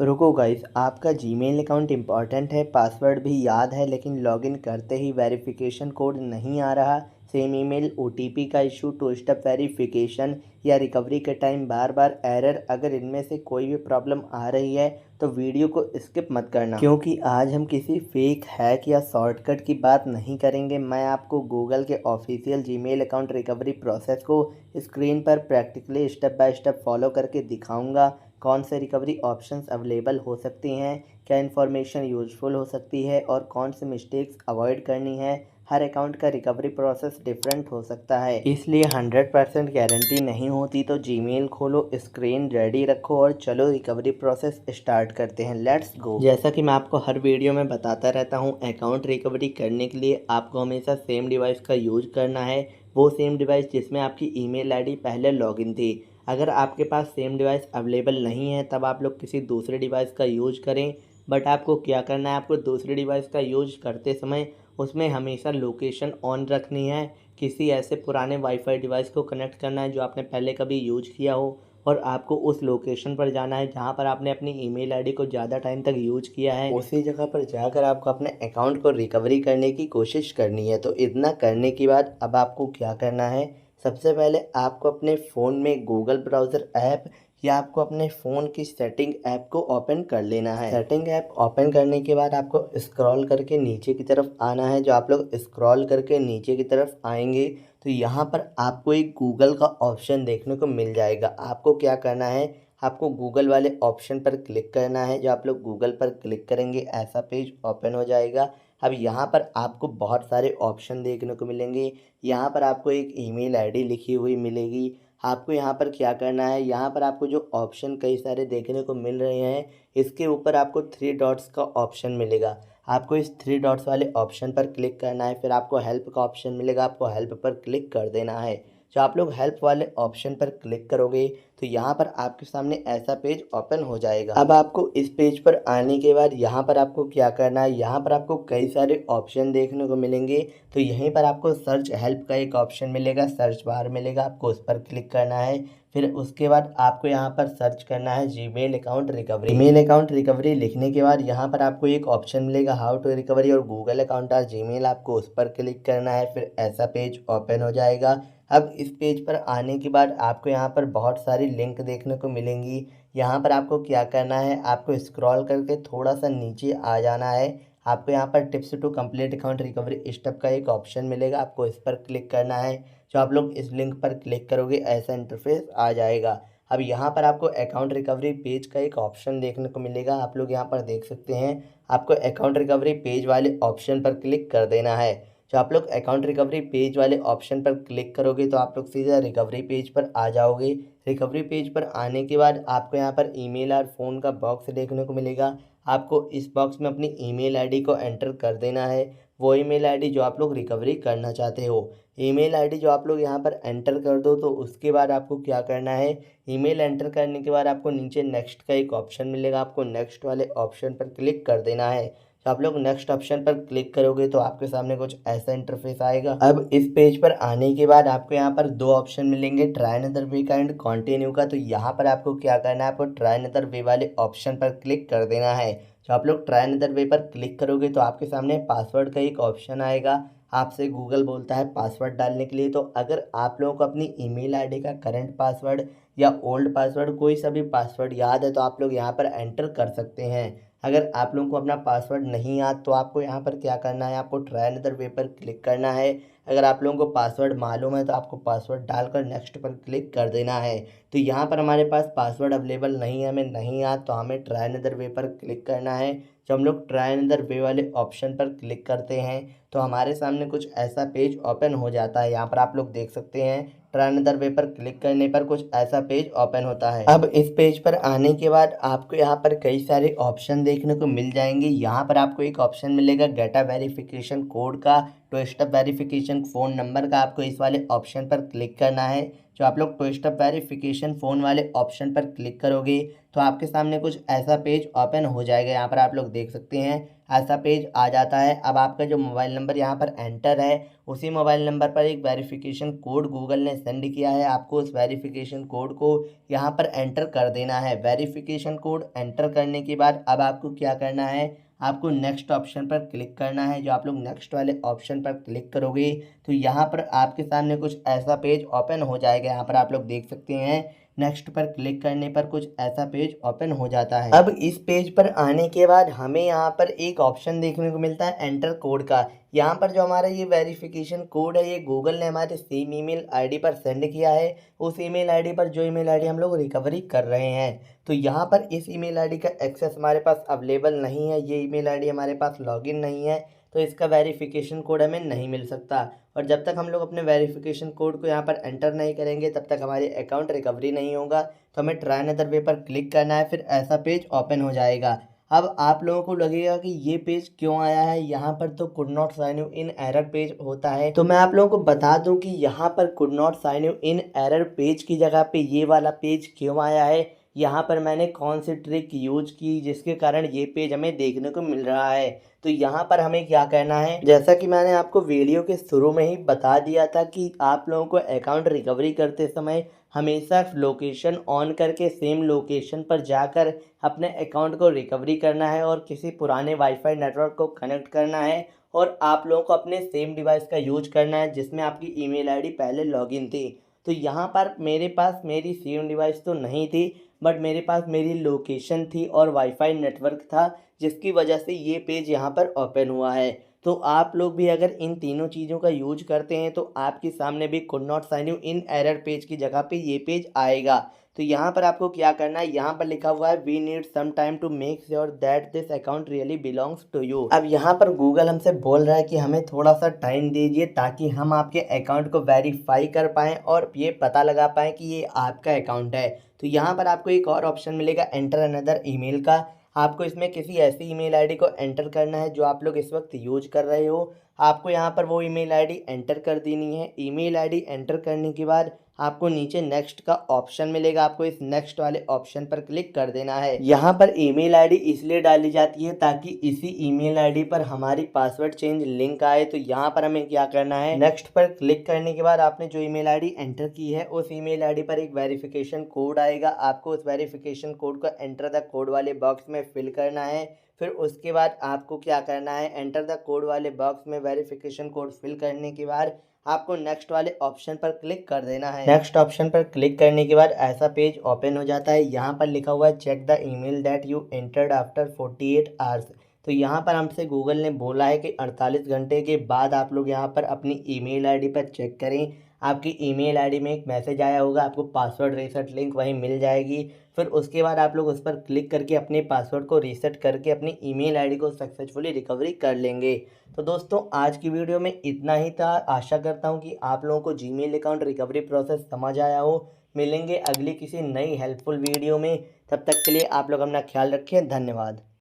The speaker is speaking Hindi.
रुको गाइस, आपका जीमेल अकाउंट इम्पॉर्टेंट है, पासवर्ड भी याद है, लेकिन लॉगिन करते ही वेरिफिकेशन कोड नहीं आ रहा। सेम ईमेल, ओटीपी का इशू, टू स्टेप वेरिफिकेशन या रिकवरी के टाइम बार बार एरर। अगर इनमें से कोई भी प्रॉब्लम आ रही है तो वीडियो को स्किप मत करना, क्योंकि आज हम किसी फेक हैक या शॉर्टकट की बात नहीं करेंगे। मैं आपको गूगल के official Gmail account recovery process को स्क्रीन पर practically step by step follow करके दिखाऊंगा। कौन से रिकवरी ऑप्शंस अवेलेबल हो सकती हैं, क्या इन्फॉर्मेशन यूज़फुल हो सकती है और कौन से मिस्टेक्स अवॉइड करनी है। हर अकाउंट का रिकवरी प्रोसेस डिफरेंट हो सकता है, इसलिए 100% गारंटी नहीं होती। तो जीमेल खोलो, स्क्रीन रेडी रखो और चलो रिकवरी प्रोसेस स्टार्ट करते हैं। Let's go. जैसा कि मैं आपको हर वीडियो में बताता रहता हूं, अकाउंट रिकवरी करने के लिए आपको हमेशा सेम डिवाइस का यूज करना है। वो सेम डिवाइस जिसमें आपकी ईमेल आईडी पहले लॉगिन थी। अगर आपके पास सेम डिवाइस अवेलेबल नहीं है तब आप लोग किसी दूसरे डिवाइस का यूज करें। बट आपको क्या करना है, आपको दूसरे डिवाइस का यूज करते समय उसमें हमेशा लोकेशन ऑन रखनी है। किसी ऐसे पुराने वाईफाई डिवाइस को कनेक्ट करना है जो आपने पहले कभी यूज किया हो, और आपको उस लोकेशन पर जाना है जहां पर आपने अपनी ईमेल आईडी को ज़्यादा टाइम तक यूज किया है। उसी जगह पर जाकर आपको अपने अकाउंट को रिकवरी करने की कोशिश करनी है। तो इतना करने के बाद अब आपको क्या करना है, सबसे पहले आपको अपने फ़ोन में गूगल ब्राउज़र ऐप या आपको अपने फ़ोन की सेटिंग ऐप को ओपन कर लेना है। सेटिंग ऐप ओपन करने के बाद आपको स्क्रॉल करके नीचे की तरफ आना है। जो आप लोग स्क्रॉल करके नीचे की तरफ आएंगे तो यहाँ पर आपको एक गूगल का ऑप्शन देखने को मिल जाएगा। आपको क्या करना है, आपको गूगल वाले ऑप्शन पर क्लिक करना है। जो आप लोग गूगल पर क्लिक करेंगे ऐसा पेज ओपन हो जाएगा। अब यहाँ पर आपको बहुत सारे ऑप्शन देखने को मिलेंगे। यहाँ पर आपको एक ईमेल आईडी लिखी हुई मिलेगी। आपको यहाँ पर क्या करना है, यहाँ पर आपको जो ऑप्शन कई सारे देखने को मिल रहे हैं, इसके ऊपर आपको 3 डॉट्स का ऑप्शन मिलेगा। आपको इस 3 डॉट्स वाले ऑप्शन पर क्लिक करना है। फिर आपको हेल्प का ऑप्शन मिलेगा, आपको हेल्प पर क्लिक कर देना है। जो आप लोग हेल्प वाले ऑप्शन पर क्लिक करोगे तो यहाँ पर आपके सामने ऐसा पेज ओपन हो जाएगा। अब आपको इस पेज पर आने के बाद यहाँ पर आपको क्या करना है, यहाँ पर आपको कई सारे ऑप्शन देखने को मिलेंगे। तो यहीं पर आपको सर्च हेल्प का एक ऑप्शन मिलेगा, सर्च बार मिलेगा, आपको उस पर क्लिक करना है। फिर उसके बाद आपको यहाँ पर सर्च करना है Gmail account recovery. Email account recovery लिखने के बाद यहाँ पर आपको एक ऑप्शन मिलेगा हाउ टू रिकवरी और गूगल अकाउंट और जीमेल, आपको उस पर क्लिक करना है। फिर ऐसा पेज ओपन हो जाएगा। अब इस पेज पर आने के बाद आपको यहाँ पर बहुत सारी लिंक देखने को मिलेंगी। यहाँ पर आपको क्या करना है, आपको स्क्रॉल करके थोड़ा सा नीचे आ जाना है। आपको यहाँ पर tips to complete account recovery step का एक ऑप्शन मिलेगा, आपको इस पर क्लिक करना है। जो आप लोग इस लिंक पर क्लिक करोगे ऐसा इंटरफेस आ जाएगा। अब यहाँ पर आपको अकाउंट रिकवरी पेज का एक ऑप्शन देखने को मिलेगा, आप लोग यहाँ पर देख सकते हैं। आपको अकाउंट रिकवरी पेज वाले ऑप्शन पर क्लिक कर देना है। जो आप लोग अकाउंट रिकवरी पेज वाले ऑप्शन पर क्लिक करोगे तो आप लोग सीधा रिकवरी पेज पर आ जाओगे। रिकवरी पेज पर आने के बाद आपको यहाँ पर ईमेल और फ़ोन का बॉक्स देखने को मिलेगा। आपको इस बॉक्स में अपनी ईमेल आईडी को एंटर कर देना है, वो ईमेल आईडी जो आप लोग रिकवरी करना चाहते हो। ईमेल आईडी जो आप लोग यहाँ पर एंटर कर दो तो उसके बाद आपको क्या करना है, ईमेल एंटर करने के बाद आपको नीचे नेक्स्ट का एक ऑप्शन मिलेगा, आपको नेक्स्ट वाले ऑप्शन पर क्लिक कर देना है। तो आप लोग नेक्स्ट ऑप्शन पर क्लिक करोगे तो आपके सामने कुछ ऐसा इंटरफेस आएगा। अब इस पेज पर आने के बाद आपको यहाँ पर 2 ऑप्शन मिलेंगे, ट्राई अनदर वे का एंड कंटिन्यू का। तो यहाँ पर आपको क्या करना है, आपको ट्राई अनदर वे वाले ऑप्शन पर क्लिक कर देना है। जो आप लोग ट्राई अनदर वे पर क्लिक करोगे तो आपके सामने पासवर्ड का एक ऑप्शन आएगा। आपसे गूगल बोलता है पासवर्ड डालने के लिए। तो अगर आप लोगों को अपनी ईमेल आईडी का करंट पासवर्ड या ओल्ड पासवर्ड, कोई सा भी पासवर्ड याद है तो आप लोग यहाँ पर एंटर कर सकते हैं। अगर आप लोगों को अपना पासवर्ड नहीं याद तो आपको यहाँ पर क्या करना है, आपको ट्राई अनदर वे पर क्लिक करना है। अगर आप लोगों को पासवर्ड मालूम है तो आपको पासवर्ड डालकर नेक्स्ट पर क्लिक कर देना है। तो यहाँ पर हमारे पास पासवर्ड अवेलेबल नहीं है, हमें नहीं याद, तो हमें ट्राई अनदर वे पर क्लिक करना है। जब हम लोग ट्राई अनदर वे वाले ऑप्शन पर क्लिक करते हैं तो हमारे सामने कुछ ऐसा पेज ओपन हो जाता है। यहाँ पर आप लोग देख सकते हैं, ट्राई अनदर वे पर क्लिक करने पर कुछ ऐसा पेज ओपन होता है। अब इस पेज पर आने के बाद आपको यहाँ पर कई सारे ऑप्शन देखने को मिल जाएंगे। यहाँ पर आपको एक ऑप्शन मिलेगा डेटा वेरिफिकेशन कोड का, two step verification phone number का। आपको इस वाले ऑप्शन पर क्लिक करना है। जो आप लोग टू स्टेप वेरिफिकेशन फ़ोन वाले ऑप्शन पर क्लिक करोगे तो आपके सामने कुछ ऐसा पेज ओपन हो जाएगा। यहाँ पर आप लोग देख सकते हैं, ऐसा पेज आ जाता है। अब आपका जो मोबाइल नंबर यहाँ पर एंटर है, उसी मोबाइल नंबर पर एक वेरिफिकेशन कोड गूगल ने सेंड किया है। आपको उस वेरिफिकेशन कोड को यहाँ पर एंटर कर देना है। वेरिफिकेशन कोड एंटर करने के बाद अब आपको क्या करना है, आपको नेक्स्ट ऑप्शन पर क्लिक करना है। जो आप लोग नेक्स्ट वाले ऑप्शन पर क्लिक करोगे तो यहाँ पर आपके सामने कुछ ऐसा पेज ओपन हो जाएगा। यहाँ पर आप लोग देख सकते हैं, नेक्स्ट पर क्लिक करने पर कुछ ऐसा पेज ओपन हो जाता है। अब इस पेज पर आने के बाद हमें यहाँ पर एक ऑप्शन देखने को मिलता है एंटर कोड का। यहाँ पर जो हमारा ये वेरिफिकेशन कोड है, ये गूगल ने हमारे सेम ईमेल आईडी पर सेंड किया है। उस ईमेल आईडी पर जो ईमेल आईडी हम लोग रिकवरी कर रहे हैं, तो यहाँ पर इस ईमेल आईडी का एक्सेस हमारे पास अवेलेबल नहीं है। ये ईमेल आईडी हमारे पास लॉगिन नहीं है, तो इसका वेरिफिकेशन कोड हमें नहीं मिल सकता। और जब तक हम लोग अपने वेरिफिकेशन कोड को यहाँ पर एंटर नहीं करेंगे तब तक हमारे अकाउंट रिकवरी नहीं होगा। तो हमें ट्राई अनदर वे पर क्लिक करना है, फिर ऐसा पेज ओपन हो जाएगा। अब आप लोगों को लगेगा कि ये पेज क्यों आया है, यहाँ पर तो could not sign you in error page होता है। तो मैं आप लोगों को बता दूं कि यहाँ पर could not sign you in error page की जगह पे ये वाला पेज क्यों आया है, यहाँ पर मैंने कौन सी ट्रिक यूज की जिसके कारण ये पेज हमें देखने को मिल रहा है। तो यहाँ पर हमें क्या करना है, जैसा कि मैंने आपको वीडियो के शुरू में ही बता दिया था कि आप लोगों को अकाउंट रिकवरी करते समय हमेशा लोकेशन ऑन करके सेम लोकेशन पर जाकर अपने अकाउंट को रिकवरी करना है और किसी पुराने वाईफाई नेटवर्क को कनेक्ट करना है और आप लोगों को अपने सेम डिवाइस का यूज करना है जिसमें आपकी ईमेल आईडी पहले लॉगिन थी। तो यहाँ पर मेरे पास मेरी सेम डिवाइस तो नहीं थी, बट मेरे पास मेरी लोकेशन थी और वाईफाई नेटवर्क था, जिसकी वजह से ये पेज यहाँ पर ओपन हुआ है। तो आप लोग भी अगर इन तीनों चीज़ों का यूज करते हैं तो आपके सामने भी could not sign you in error page की जगह पे ये पेज आएगा। तो यहाँ पर आपको क्या करना है, यहाँ पर लिखा हुआ है we need some time to make sure that this account really belongs to you. अब यहाँ पर गूगल हमसे बोल रहा है कि हमें थोड़ा सा टाइम दीजिए ताकि हम आपके अकाउंट को वेरीफाई कर पाएँ और ये पता लगा पाएँ कि ये आपका अकाउंट है। तो यहाँ पर आपको एक और ऑप्शन मिलेगा एंटर अनदर ईमेल का। आपको इसमें किसी ऐसी ईमेल आईडी को एंटर करना है जो आप लोग इस वक्त यूज कर रहे हो। आपको यहाँ पर वो ईमेल आईडी एंटर कर देनी है। ईमेल आईडी एंटर करने के बाद आपको नीचे नेक्स्ट का ऑप्शन मिलेगा, आपको इस नेक्स्ट वाले ऑप्शन पर क्लिक कर देना है। यहाँ पर ईमेल आईडी इसलिए डाली जाती है ताकि इसी ईमेल आईडी पर हमारी पासवर्ड चेंज लिंक आए। तो यहाँ पर हमें क्या करना है, नेक्स्ट पर क्लिक करने के बाद आपने जो ईमेल आईडी एंटर की है उस ईमेल आईडी पर एक वेरिफिकेशन कोड आएगा। आपको उस वेरिफिकेशन कोड को एंटर द कोड वाले बॉक्स में फिल करना है। फिर उसके बाद आपको क्या करना है, एंटर द कोड वाले बॉक्स में वेरिफिकेशन कोड फिल करने के बाद आपको नेक्स्ट वाले ऑप्शन पर क्लिक कर देना है। नेक्स्ट ऑप्शन पर क्लिक करने के बाद ऐसा पेज ओपन हो जाता है। यहाँ पर लिखा हुआ है check the email that you entered after 48 hours. तो यहाँ पर हमसे गूगल ने बोला है कि 48 घंटे के बाद आप लोग यहाँ पर अपनी ईमेल आईडी पर चेक करें। आपकी ईमेल आईडी में एक मैसेज आया होगा, आपको पासवर्ड रीसेट लिंक वहीं मिल जाएगी। फिर उसके बाद आप लोग उस पर क्लिक करके अपने पासवर्ड को रीसेट करके अपनी ईमेल आईडी को सक्सेसफुली रिकवरी कर लेंगे। तो दोस्तों आज की वीडियो में इतना ही था। आशा करता हूँ कि आप लोगों को जीमेल अकाउंट रिकवरी प्रोसेस समझ आया हो। मिलेंगे अगली किसी नई हेल्पफुल वीडियो में, तब तक के लिए आप लोग अपना ख्याल रखें। धन्यवाद।